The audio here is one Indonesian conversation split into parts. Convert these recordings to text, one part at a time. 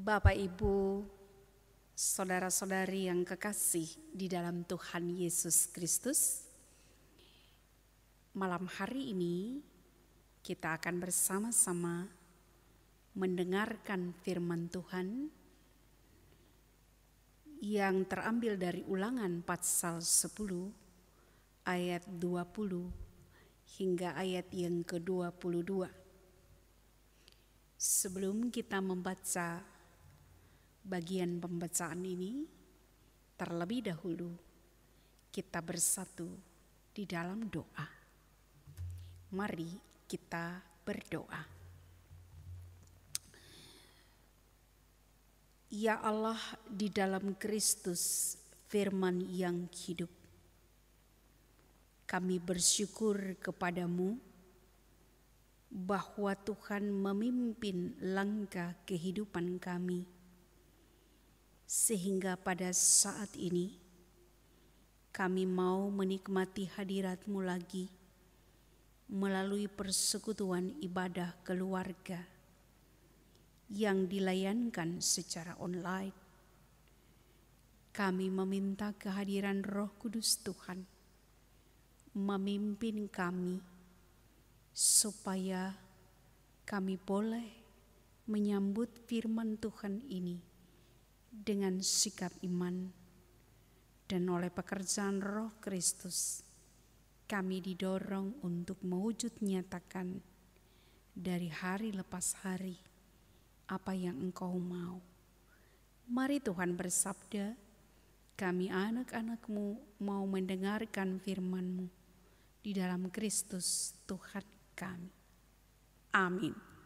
Bapak, Ibu, saudara-saudari yang kekasih di dalam Tuhan Yesus Kristus, malam hari ini kita akan bersama-sama mendengarkan firman Tuhan yang terambil dari Ulangan pasal 10 ayat 20 hingga ayat yang ke-22. Sebelum kita membaca bagian pembacaan ini, terlebih dahulu kita bersatu di dalam doa. Mari kita berdoa. Ya Allah, di dalam Kristus firman yang hidup, kami bersyukur kepadamu bahwa Tuhan memimpin langkah kehidupan kami, sehingga pada saat ini kami mau menikmati hadirat-Mu lagi melalui persekutuan ibadah keluarga yang dilayankan secara online. Kami meminta kehadiran Roh Kudus Tuhan memimpin kami supaya kami boleh menyambut firman Tuhan ini dengan sikap iman, dan oleh pekerjaan Roh Kristus kami didorong untuk mewujud nyatakan dari hari lepas hari apa yang Engkau mau. Mari Tuhan bersabda, kami anak-anak-Mu mau mendengarkan firman-Mu di dalam Kristus Tuhan kami. Amin.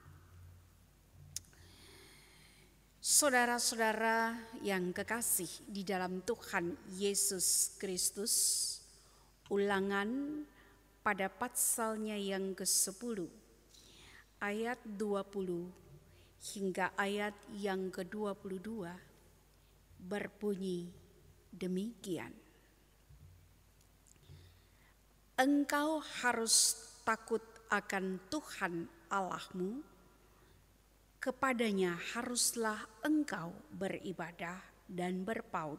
Saudara-saudara yang kekasih di dalam Tuhan Yesus Kristus, Ulangan pada pasalnya yang ke-10 ayat 20 hingga ayat yang ke-22 berbunyi demikian. Engkau harus takut akan Tuhan Allahmu, kepadanya haruslah engkau beribadah dan berpaut,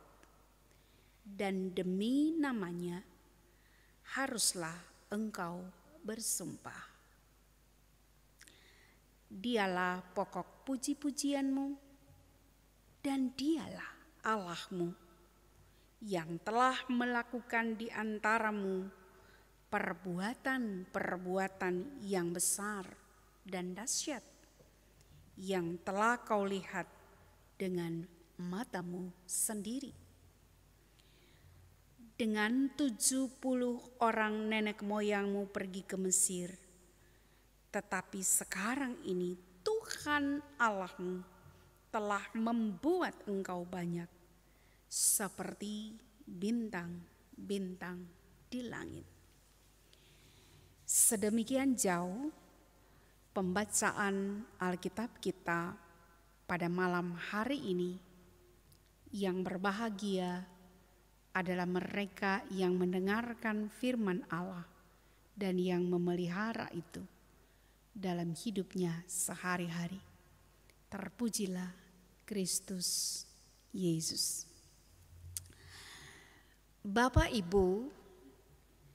dan demi namanya haruslah engkau bersumpah. Dialah pokok puji-pujianmu, dan dialah Allahmu yang telah melakukan di antaramu perbuatan-perbuatan yang besar dan dahsyat yang telah kau lihat dengan matamu sendiri. Dengan 70 orang nenek moyangmu pergi ke Mesir, tetapi sekarang ini Tuhan Allahmu telah membuat engkau banyak seperti bintang-bintang di langit. Sedemikian jauh pembacaan Alkitab kita pada malam hari ini. Yang berbahagia adalah mereka yang mendengarkan firman Allah dan yang memelihara itu dalam hidupnya sehari-hari. Terpujilah Kristus Yesus. Bapak, Ibu,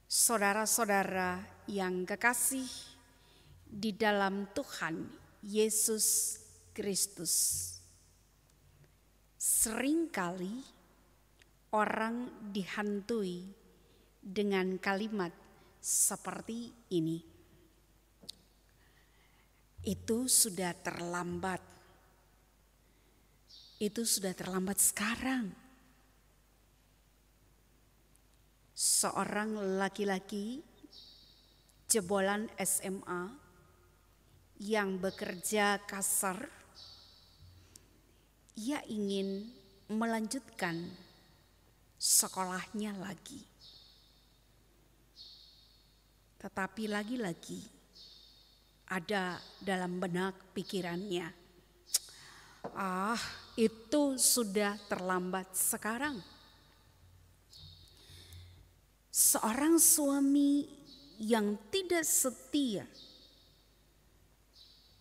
saudara-saudara yang kekasih di dalam Tuhan Yesus Kristus, seringkali orang dihantui dengan kalimat seperti ini. Itu sudah terlambat. Itu sudah terlambat sekarang. Seorang laki-laki jebolan SMA yang bekerja kasar, ia ingin melanjutkan sekolahnya lagi. Tetapi lagi-lagi ada dalam benak pikirannya, itu sudah terlambat sekarang. Seorang suami yang tidak setia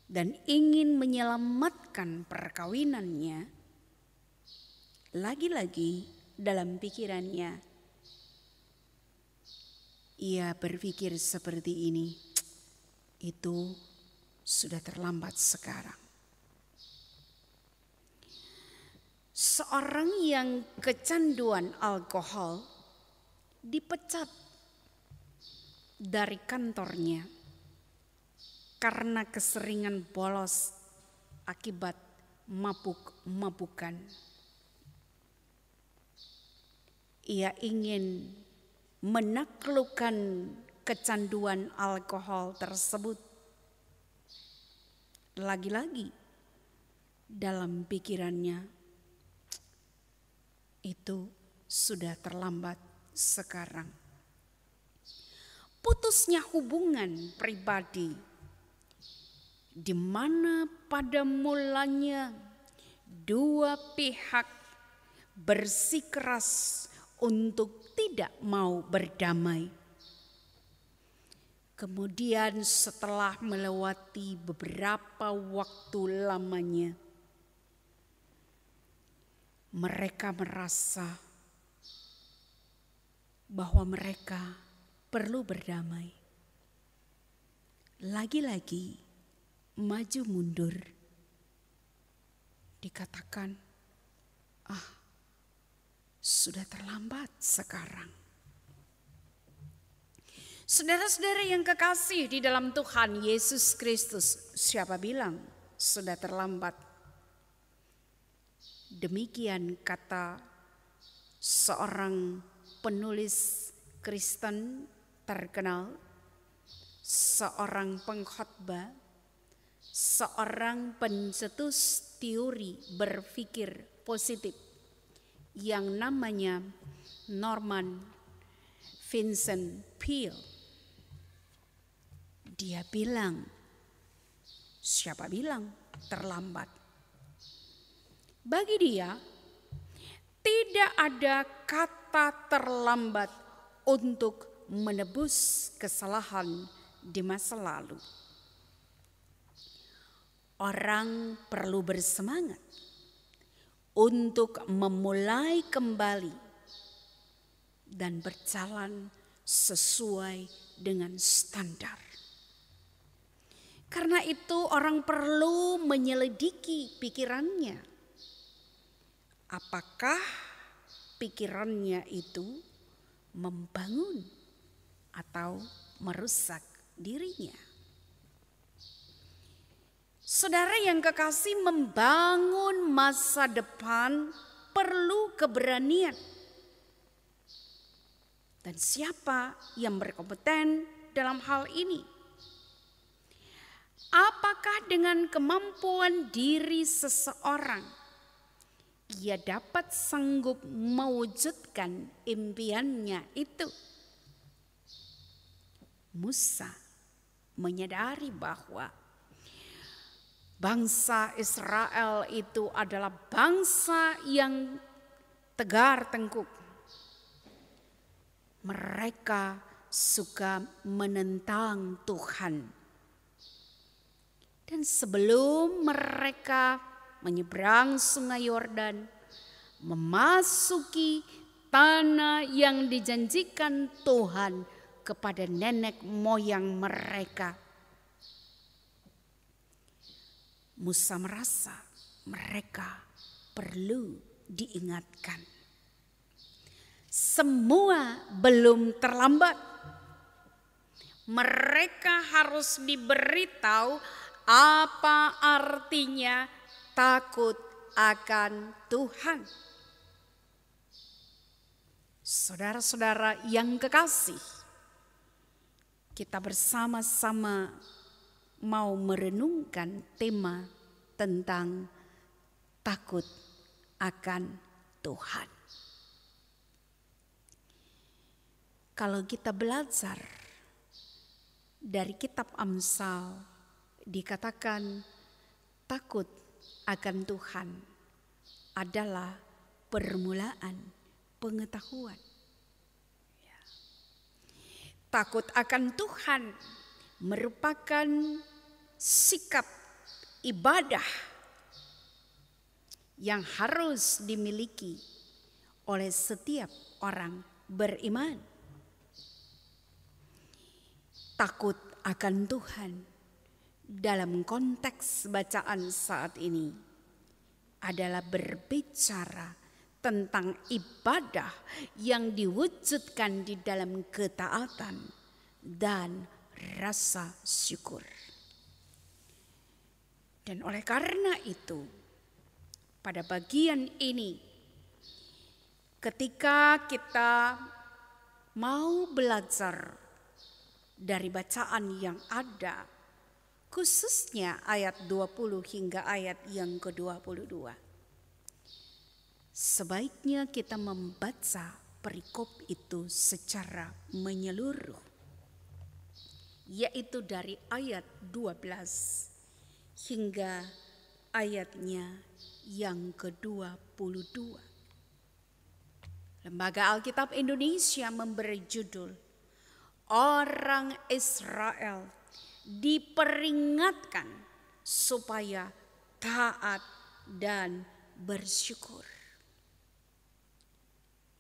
dan ingin menyelamatkan perkawinannya, lagi-lagi dalam pikirannya ia berpikir seperti ini, itu sudah terlambat sekarang. Seorang yang kecanduan alkohol dipecat dari kantornya karena keseringan bolos akibat mabuk-mabukan. Ia ingin menaklukkan kecanduan alkohol tersebut. Lagi-lagi dalam pikirannya, itu sudah terlambat sekarang. Putusnya hubungan pribadi, di mana pada mulanya dua pihak bersikeras untuk tidak mau berdamai. Kemudian setelah melewati beberapa waktu lamanya, mereka merasa bahwa mereka perlu berdamai. Lagi-lagi maju mundur, dikatakan, sudah terlambat sekarang. Saudara-saudara yang kekasih di dalam Tuhan Yesus Kristus, siapa bilang sudah terlambat? Demikian kata seorang penulis Kristen terkenal, seorang pengkhotbah, seorang pencetus teori berpikir positif yang namanya Norman Vincent Peale. Dia bilang, siapa bilang terlambat? Bagi dia, tidak ada kata terlambat untuk menebus kesalahan di masa lalu. Orang perlu bersemangat untuk memulai kembali dan berjalan sesuai dengan standar. Karena itu orang perlu menyelidiki pikirannya. Apakah pikirannya itu membangun atau merusak dirinya? Saudara yang kekasih, membangun masa depan perlu keberanian. Dan siapa yang berkompeten dalam hal ini? Apakah dengan kemampuan diri seseorang ia dapat sanggup mewujudkan impiannya itu? Musa menyadari bahwa bangsa Israel itu adalah bangsa yang tegar tengkuk. Mereka suka menentang Tuhan. Dan sebelum mereka menyeberang sungai Yordan, memasuki tanah yang dijanjikan Tuhan kepada nenek moyang mereka, Musa merasa mereka perlu diingatkan. Semua belum terlambat. Mereka harus diberitahu apa artinya takut akan Tuhan. Saudara-saudara yang kekasih, kita bersama-sama mau merenungkan tema tentang takut akan Tuhan. Kalau kita belajar dari kitab Amsal, dikatakan takut akan Tuhan adalah permulaan pengetahuan. Takut akan Tuhan merupakan sikap ibadah yang harus dimiliki oleh setiap orang beriman. Takut akan Tuhan dalam konteks bacaan saat ini adalah berbicara tentang ibadah yang diwujudkan di dalam ketaatan dan rasa syukur. Dan oleh karena itu, pada bagian ini, ketika kita mau belajar dari bacaan yang ada, khususnya ayat 20 hingga ayat yang ke-22, sebaiknya kita membaca perikop itu secara menyeluruh, yaitu dari ayat 12 hingga ayatnya yang ke-22. Lembaga Alkitab Indonesia memberi judul Orang Israel diperingatkan supaya taat dan bersyukur.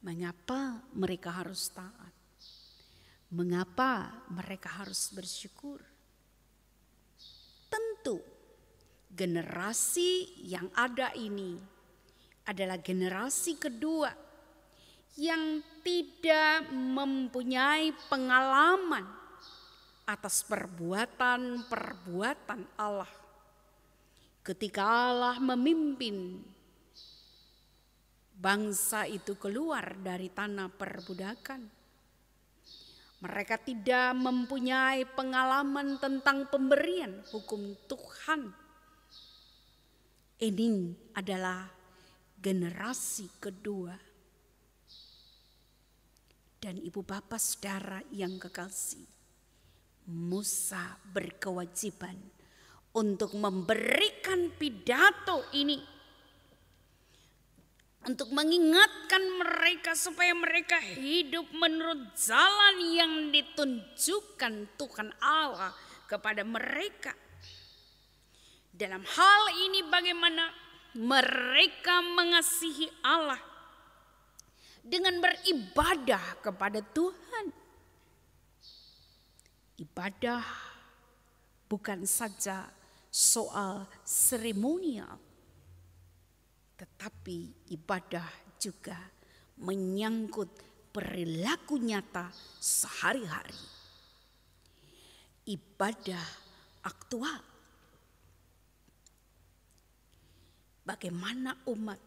Mengapa mereka harus taat? Mengapa mereka harus bersyukur? Tentu generasi yang ada ini adalah generasi kedua yang tidak mempunyai pengalaman atas perbuatan-perbuatan Allah. Ketika Allah memimpin bangsa itu keluar dari tanah perbudakan, mereka tidak mempunyai pengalaman tentang pemberian hukum Tuhan. Ini adalah generasi kedua. Dan ibu bapak saudara yang kekasih, Musa berkewajiban untuk memberikan pidato ini, untuk mengingatkan mereka supaya mereka hidup menurut jalan yang ditunjukkan Tuhan Allah kepada mereka. Dalam hal ini bagaimana mereka mengasihi Allah dengan beribadah kepada Tuhan. Ibadah bukan saja soal seremonial, tetapi ibadah juga menyangkut perilaku nyata sehari-hari. Ibadah aktual. Bagaimana umat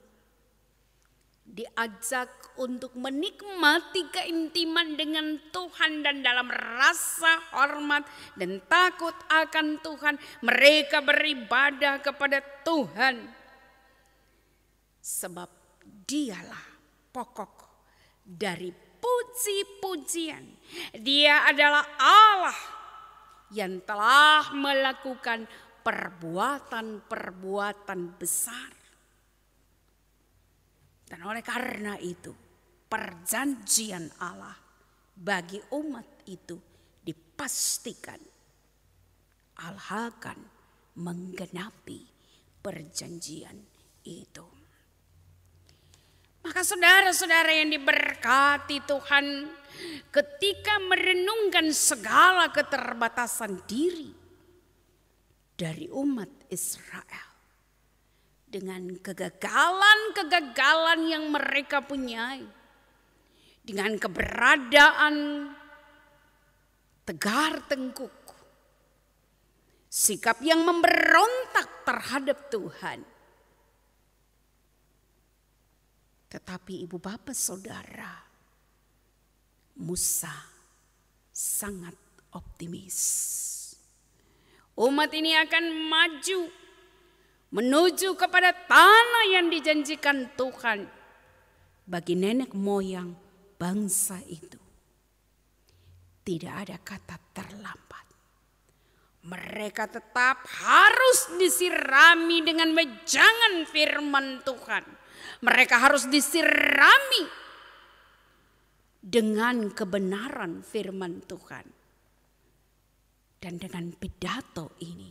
diajak untuk menikmati keintiman dengan Tuhan dan dalam rasa hormat dan takut akan Tuhan mereka beribadah kepada Tuhan. Sebab dialah pokok dari puji-pujian. Dia adalah Allah yang telah melakukan perbuatan-perbuatan besar. Dan oleh karena itu, perjanjian Allah bagi umat itu dipastikan Allah akan menggenapi perjanjian itu. Maka saudara-saudara yang diberkati Tuhan, ketika merenungkan segala keterbatasan diri dari umat Israel, dengan kegagalan-kegagalan yang mereka punyai, dengan keberadaan tegar tengkuk, sikap yang memberontak terhadap Tuhan. Tetapi ibu bapak saudara, Musa sangat optimis. Umat ini akan maju menuju kepada tanah yang dijanjikan Tuhan bagi nenek moyang bangsa itu. Tidak ada kata terlambat. Mereka tetap harus disirami dengan wejangan firman Tuhan. Mereka harus disirami dengan kebenaran firman Tuhan. Dan dengan pidato ini,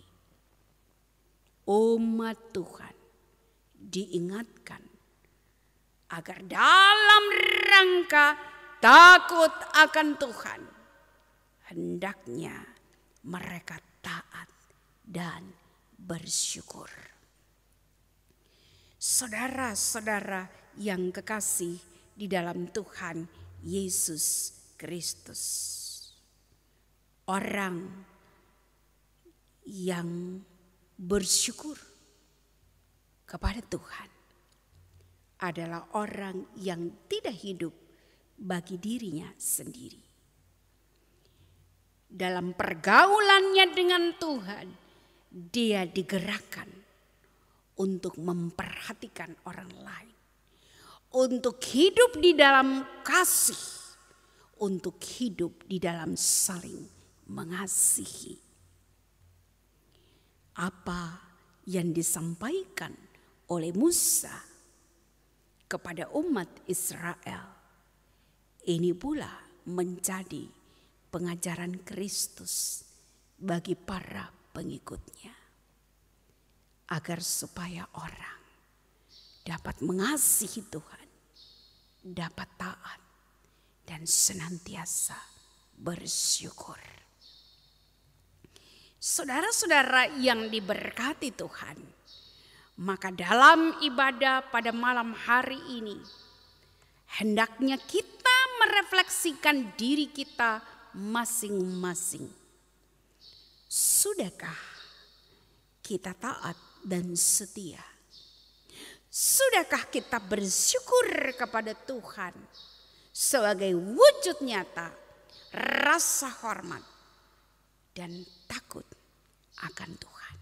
umat Tuhan diingatkan agar dalam rangka takut akan Tuhan, hendaknya mereka taat dan bersyukur. Saudara-saudara yang kekasih di dalam Tuhan Yesus Kristus, orang yang bersyukur kepada Tuhan adalah orang yang tidak hidup bagi dirinya sendiri. Dalam pergaulannya dengan Tuhan, dia digerakkan untuk memperhatikan orang lain, untuk hidup di dalam kasih, untuk hidup di dalam saling mengasihi. Apa yang disampaikan oleh Musa kepada umat Israel, ini pula menjadi pengajaran Kristus bagi para pengikutnya, agar supaya orang dapat mengasihi Tuhan, dapat taat, dan senantiasa bersyukur. Saudara-saudara yang diberkati Tuhan, maka dalam ibadah pada malam hari ini, hendaknya kita merefleksikan diri kita masing-masing. Sudahkah kita taat dan setia? Sudahkah kita bersyukur kepada Tuhan sebagai wujud nyata rasa hormat dan takut akan Tuhan?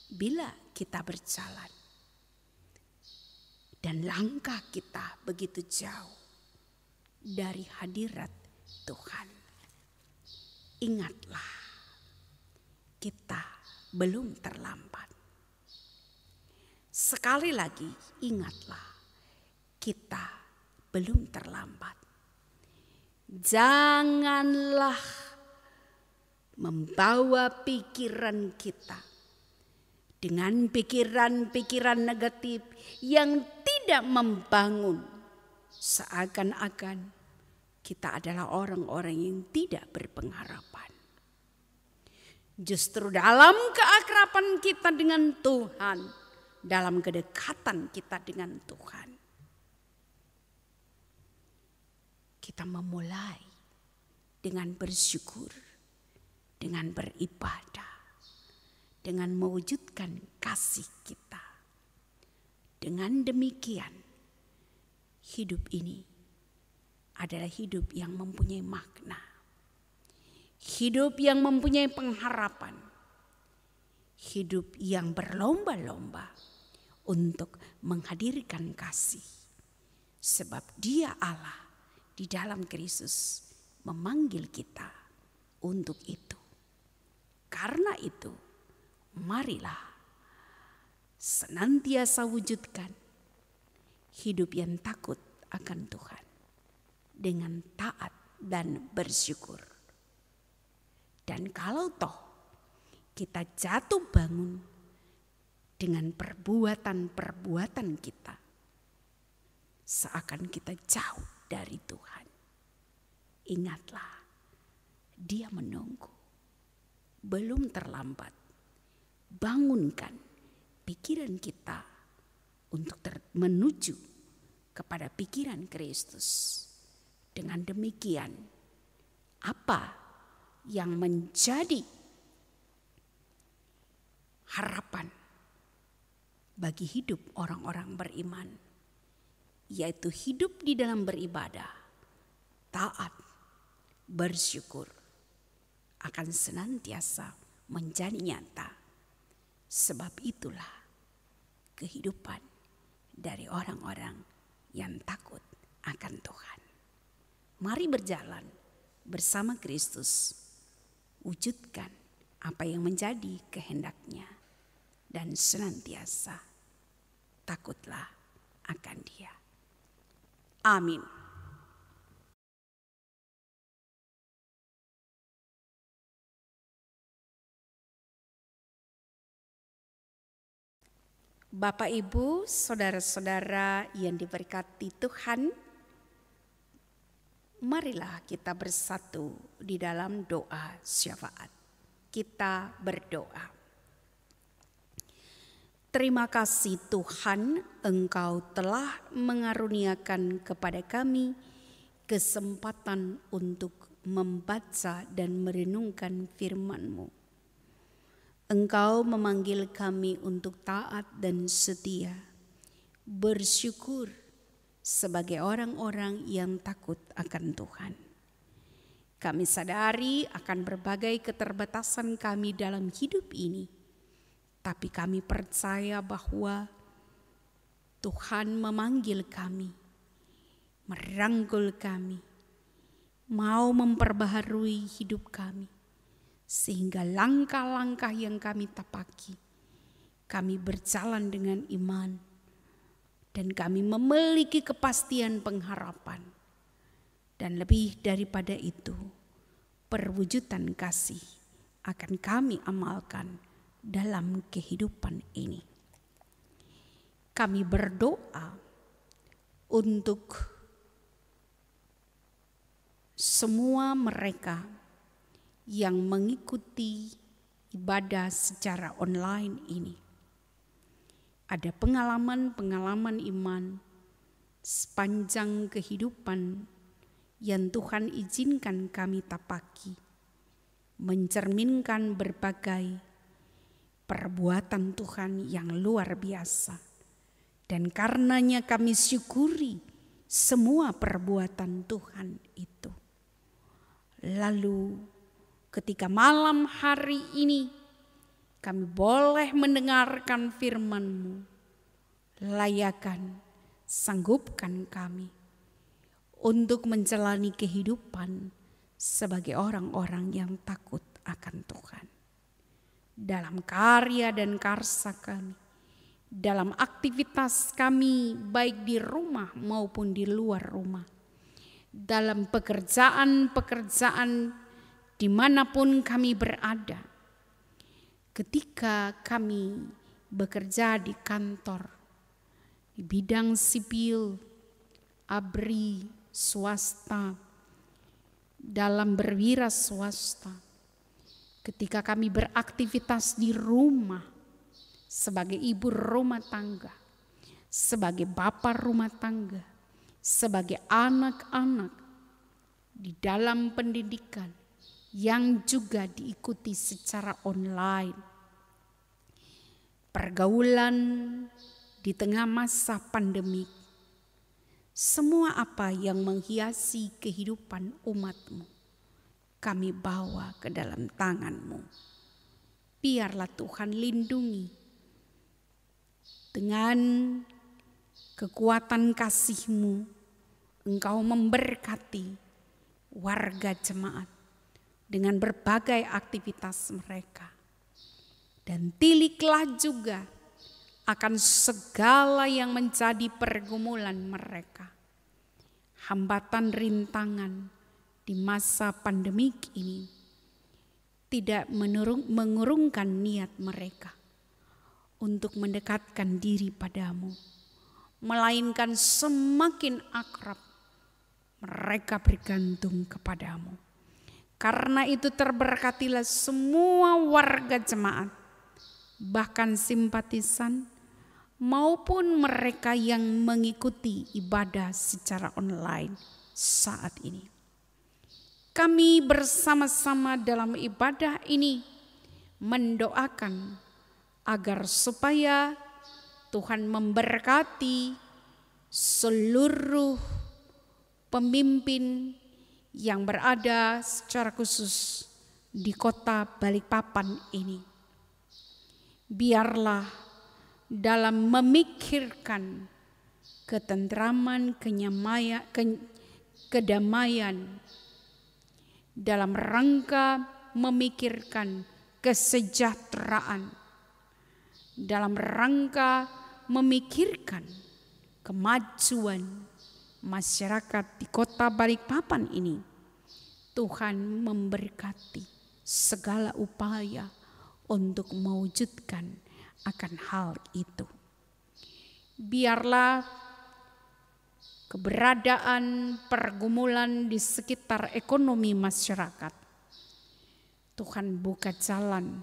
Bila kita berjalan dan langkah kita begitu jauh dari hadirat Tuhan, ingatlah, kita belum terlambat. Sekali lagi, ingatlah, kita belum terlambat. Janganlah membawa pikiran kita dengan pikiran-pikiran negatif yang tidak membangun, seakan-akan kita adalah orang-orang yang tidak berpengharapan. Justru dalam keakraban kita dengan Tuhan, dalam kedekatan kita dengan Tuhan, kita memulai dengan bersyukur, dengan beribadah, dengan mewujudkan kasih kita. Dengan demikian, hidup ini adalah hidup yang mempunyai makna, hidup yang mempunyai pengharapan, hidup yang berlomba-lomba untuk menghadirkan kasih. Sebab Dia Allah di dalam Kristus memanggil kita untuk itu. Karena itu, marilah senantiasa wujudkan hidup yang takut akan Tuhan dengan taat dan bersyukur. Dan kalau toh kita jatuh bangun dengan perbuatan-perbuatan kita, seakan kita jauh dari Tuhan, ingatlah, Dia menunggu. Belum terlambat. Bangunkan pikiran kita untuk menuju kepada pikiran Kristus. Dengan demikian, apa yang menjadi harapan bagi hidup orang-orang beriman, yaitu hidup di dalam beribadah, taat, bersyukur, akan senantiasa menjadi nyata. Sebab itulah kehidupan dari orang-orang yang takut akan Tuhan. Mari berjalan bersama Kristus, wujudkan apa yang menjadi kehendak-Nya, dan senantiasa takutlah akan Dia. Amin. Bapak, Ibu, saudara-saudara yang diberkati Tuhan, marilah kita bersatu di dalam doa syafaat. Kita berdoa. Terima kasih Tuhan, Engkau telah mengaruniakan kepada kami kesempatan untuk membaca dan merenungkan firman-Mu. Engkau memanggil kami untuk taat dan setia, bersyukur sebagai orang-orang yang takut akan Tuhan. Kami sadari akan berbagai keterbatasan kami dalam hidup ini, tapi kami percaya bahwa Tuhan memanggil kami, merangkul kami, mau memperbaharui hidup kami. Sehingga langkah-langkah yang kami tapaki, kami berjalan dengan iman dan kami memiliki kepastian pengharapan. Dan lebih daripada itu, perwujudan kasih akan kami amalkan dalam kehidupan ini. Kami berdoa untuk semua mereka yang mengikuti ibadah secara online ini. Ada pengalaman-pengalaman iman sepanjang kehidupan yang Tuhan izinkan kami tapaki, mencerminkan berbagai perbuatan Tuhan yang luar biasa. Dan karenanya kami syukuri semua perbuatan Tuhan itu. Lalu ketika malam hari ini kami boleh mendengarkan firman-Mu, layakan, sanggupkan kami untuk menjalani kehidupan sebagai orang-orang yang takut akan Tuhan. Dalam karya dan karsa kami, dalam aktivitas kami baik di rumah maupun di luar rumah, dalam pekerjaan-pekerjaan dimanapun kami berada, ketika kami bekerja di kantor, di bidang sipil, ABRI, swasta, dalam berwira swasta, ketika kami beraktivitas di rumah, sebagai ibu rumah tangga, sebagai bapak rumah tangga, sebagai anak-anak, di dalam pendidikan, yang juga diikuti secara online. Pergaulan di tengah masa pandemi. Semua apa yang menghiasi kehidupan umat-Mu, kami bawa ke dalam tangan-Mu. Biarlah Tuhan lindungi dengan kekuatan kasih-Mu. Engkau memberkati warga jemaat dengan berbagai aktivitas mereka. Dan tiliklah juga akan segala yang menjadi pergumulan mereka. Hambatan rintangan di masa pandemik ini tidak mengurungkan niat mereka untuk mendekatkan diri padamu, melainkan semakin akrab mereka bergantung kepadamu. Karena itu terberkatilah semua warga jemaat, bahkan simpatisan maupun mereka yang mengikuti ibadah secara online saat ini. Kami bersama-sama dalam ibadah ini mendoakan agar supaya Tuhan memberkati seluruh pemimpin yang berada secara khusus di kota Balikpapan ini. Biarlah dalam memikirkan ketentraman, kedamaian, dalam rangka memikirkan kesejahteraan, dalam rangka memikirkan kemajuan masyarakat di kota Balikpapan ini, Tuhan memberkati segala upaya untuk mewujudkan akan hal itu. biarlah keberadaan pergumulan di sekitar ekonomi masyarakat, Tuhan buka jalan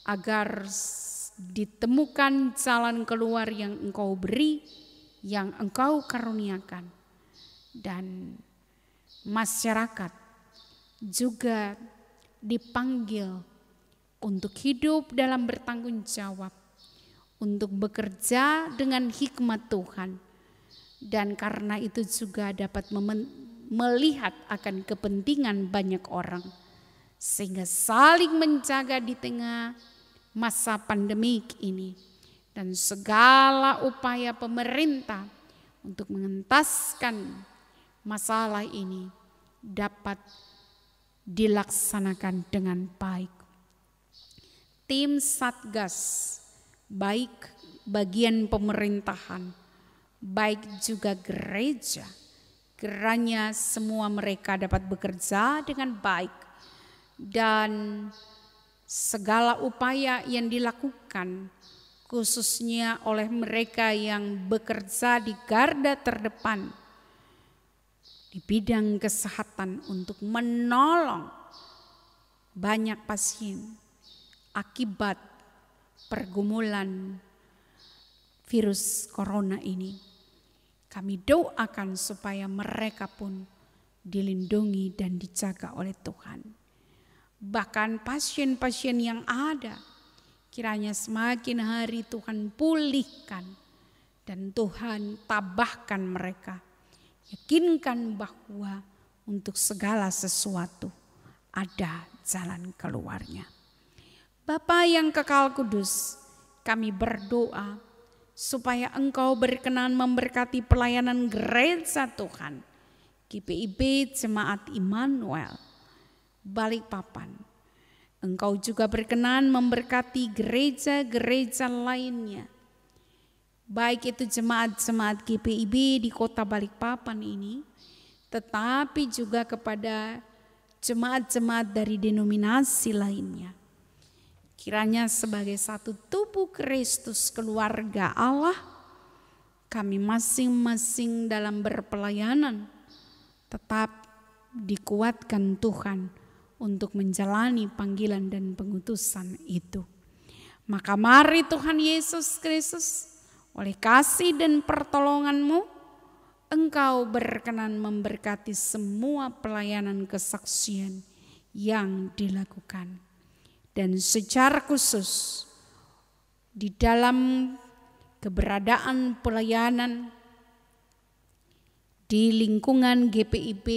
agar ditemukan jalan keluar yang Engkau beri, yang Engkau karuniakan. Dan masyarakat juga dipanggil untuk hidup dalam bertanggung jawab, untuk bekerja dengan hikmat Tuhan. Dan karena itu juga dapat melihat akan kepentingan banyak orang, sehingga saling menjaga di tengah masa pandemik ini. Dan segala upaya pemerintah untuk mengentaskan masalah ini dapat dilaksanakan dengan baik. Tim Satgas, baik bagian pemerintahan, baik juga gereja, kiranya semua mereka dapat bekerja dengan baik, dan segala upaya yang dilakukan khususnya oleh mereka yang bekerja di garda terdepan di bidang kesehatan untuk menolong banyak pasien akibat pergumulan virus corona ini. Kami doakan supaya mereka pun dilindungi dan dijaga oleh Tuhan. Bahkan pasien-pasien yang ada, kiranya semakin hari Tuhan pulihkan dan Tuhan tabahkan mereka. Yakinkan bahwa untuk segala sesuatu ada jalan keluarnya. Bapa yang kekal kudus, kami berdoa supaya Engkau berkenan memberkati pelayanan gereja Tuhan, GPIB Jemaat Immanuel Balikpapan. Engkau juga berkenan memberkati gereja-gereja lainnya, baik itu jemaat-jemaat GPIB di kota Balikpapan ini, tetapi juga kepada jemaat-jemaat dari denominasi lainnya. Kiranya sebagai satu tubuh Kristus keluarga Allah, kami masing-masing dalam berpelayanan tetap dikuatkan Tuhan untuk menjalani panggilan dan pengutusan itu. Maka mari Tuhan Yesus Kristus, oleh kasih dan pertolongan-Mu, Engkau berkenan memberkati semua pelayanan kesaksian yang dilakukan. Dan secara khusus di dalam keberadaan pelayanan di lingkungan GPIB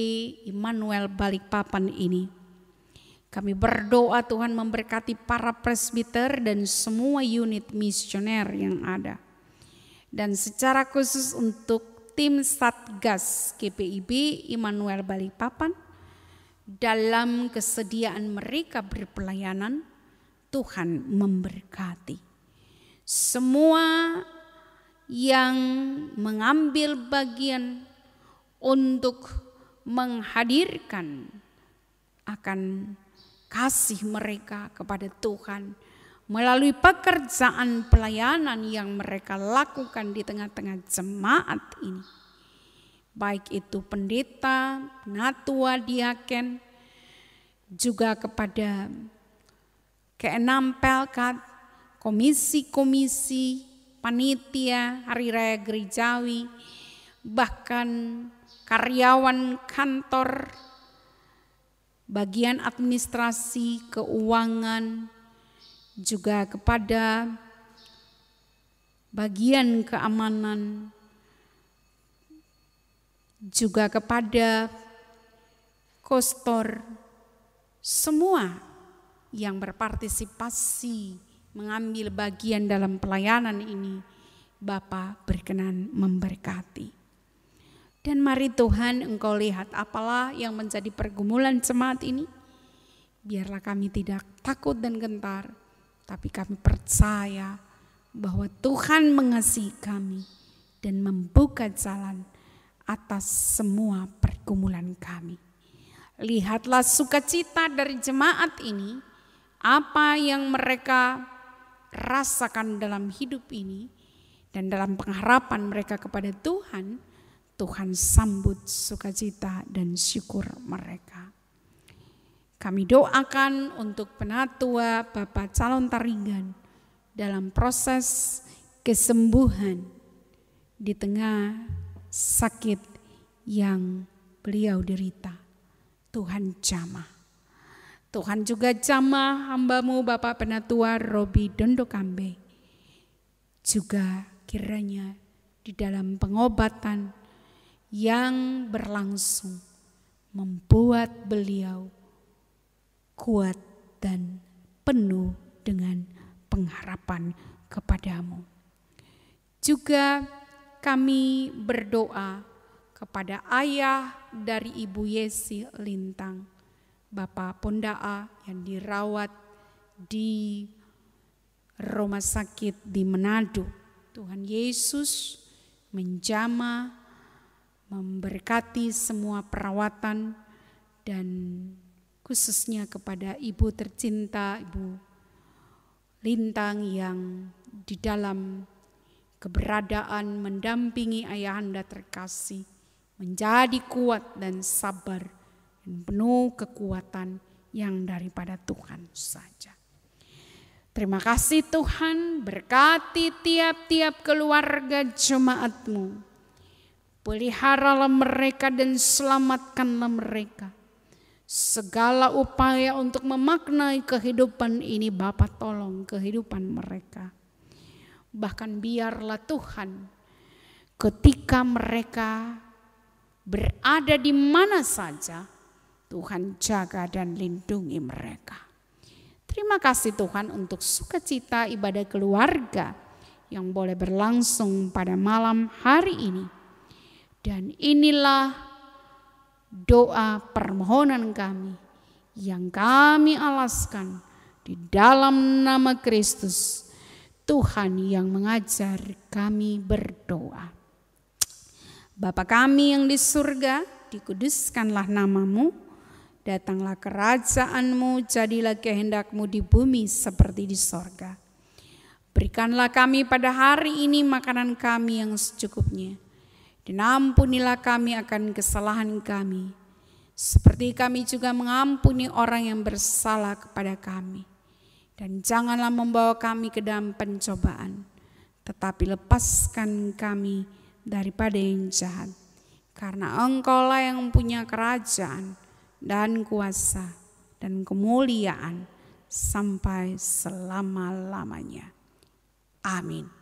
Immanuel Balikpapan ini, kami berdoa Tuhan memberkati para presbiter dan semua unit misioner yang ada. Dan secara khusus untuk tim Satgas GPIB Immanuel Balikpapan, dalam kesediaan mereka berpelayanan, Tuhan memberkati. Semua yang mengambil bagian untuk menghadirkan akan kasih mereka kepada Tuhan melalui pekerjaan pelayanan yang mereka lakukan di tengah-tengah jemaat ini. Baik itu pendeta, penatua, diaken, juga kepada keenam pelkat, komisi-komisi, panitia, hari raya gerejawi, bahkan karyawan kantor, bagian administrasi, keuangan, juga kepada bagian keamanan, juga kepada kostor, semua yang berpartisipasi mengambil bagian dalam pelayanan ini, Bapa berkenan memberkati. Dan mari Tuhan, Engkau lihat apalah yang menjadi pergumulan jemaat ini. Biarlah kami tidak takut dan gentar, tapi kami percaya bahwa Tuhan mengasihi kami dan membuka jalan atas semua pergumulan kami. Lihatlah sukacita dari jemaat ini, apa yang mereka rasakan dalam hidup ini, Dan dalam pengharapan mereka kepada Tuhan, Tuhan sambut sukacita dan syukur mereka. Kami doakan untuk penatua Bapak Calon Taringan dalam proses kesembuhan di tengah sakit yang beliau derita. Tuhan jamah. Tuhan juga jamah hamba-Mu Bapak Penatua Robi Dondokambe. Juga kiranya di dalam pengobatan yang berlangsung membuat beliau kuat dan penuh dengan pengharapan kepadamu. Juga kami berdoa kepada ayah dari Ibu Yesi Lintang, Bapak Pondaa yang dirawat di rumah sakit di Manado. Tuhan Yesus menjamah, memberkati semua perawatan, dan khususnya kepada Ibu tercinta Ibu Lintang yang di dalam keberadaan mendampingi ayahanda terkasih menjadi kuat dan sabar dan penuh kekuatan yang daripada Tuhan saja. Terima kasih Tuhan, berkati tiap-tiap keluarga jemaat-Mu. Peliharalah mereka dan selamatkanlah mereka. Segala upaya untuk memaknai kehidupan ini Bapa tolong kehidupan mereka. Bahkan biarlah Tuhan ketika mereka berada di mana saja, Tuhan jaga dan lindungi mereka. Terima kasih Tuhan untuk sukacita ibadah keluarga yang boleh berlangsung pada malam hari ini. Dan inilah doa permohonan kami yang kami alaskan di dalam nama Kristus, Tuhan yang mengajar kami berdoa. Bapa kami yang di surga, dikuduskanlah nama-Mu. Datanglah kerajaan-Mu, jadilah kehendak-Mu di bumi seperti di sorga. Berikanlah kami pada hari ini makanan kami yang secukupnya. Dan ampunilah kami akan kesalahan kami, seperti kami juga mengampuni orang yang bersalah kepada kami. Dan janganlah membawa kami ke dalam pencobaan, tetapi lepaskan kami daripada yang jahat. Karena Engkau-Lah yang punya kerajaan dan kuasa dan kemuliaan sampai selama-lamanya. Amin.